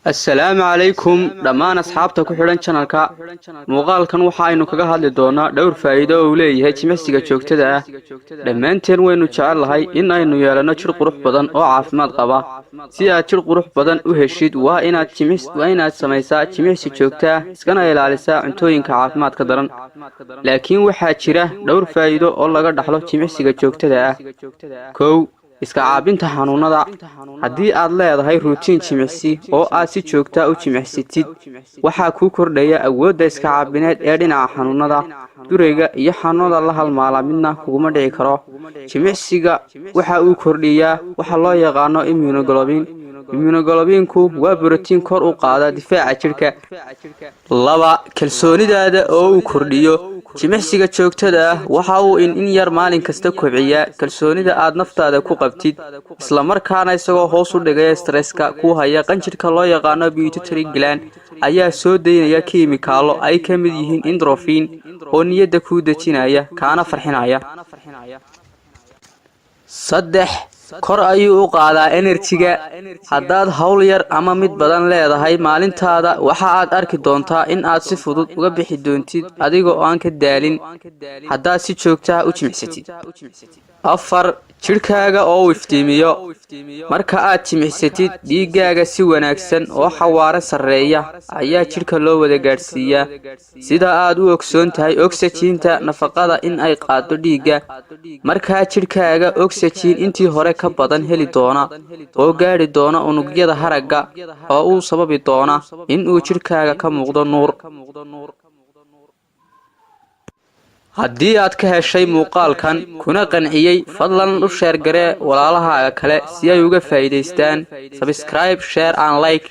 السلام عليكم دمان أصحابتا ku xidhan channelka muuqaalkan waxa aynu kaga hadli doonaa dhowr faa'iido oo uu leeyahay jimicsiga joogtada ah dhammaanteen waynu jecelahay in aynu yeelano jir qurux badan oo caafimaad qaba si aad jir qurux badan u heshid waa inaad samaysaa jimicsi joogto ah iskana ilaalisaa cuntooyinka caafimaadka daran laakiin waxaa jira dhowr faa'iido oo laga dhaxlo jimicsiga joogtada ah kow iska caabinta xanuunada haddii aad leedahay ruutiin jimicsi oo aad si joogto ah u jimicsatid waxaa kuu kordhaya awoodda iska caabineed ee dhinaca xanuunada durayga iyo xanuunada la halmaala midna kuguma dhici karo jimicsiga waxa uu kordhiyaa waxa loo yaqaano immunoglobinku waa borotiin kor u qaada difaaca jirka laba kalsoonidaada oo uu kordhiyo jimicsiga joogtada ah waxa uu in yar maalin kasta kobciyaa kalsoonida aad naftaada ku qabtid isla markaana isagoo hoos u dhigaya stresska ku haya qanjirka loo yaqaano pituitary gland ayaa soo deynaya kiimikaalo ay ka mid yihiin endorphin oo niyadda ku dejinaya kaana farxinaya saddex kor ayuu u qaadaa enerjiga haddaad hawl yar ama mid badan leedahay maalintaada waxa aad arki doontaa in aad si fudud uga bixi doontid adigoo aan ka daalin haddaad si joogto ah u jimicsatid afar jidhkaaga oo uu iftiimiyo marka aad jimicsatid dhiiggaaga si wanaagsan oo xawaare sarreeya ayaa jidhka loo wada gaadhsiiyaa sida aad u ogsoon tahay oxygen-ta nafaqada in ay qaado dhiigga markaa jidhkaaga oxygen intii hore ka badan heli doona oo gaadhi doona unugyada haragga oo uu sababi doona in uu jidhkaaga ka muuqdo nuur haddii aad ka heshay muuqaalkan kuna qanciyey fadlan u sheer garee walaalahaaga kale si ay uga faa'iidaystaan subscribe share and like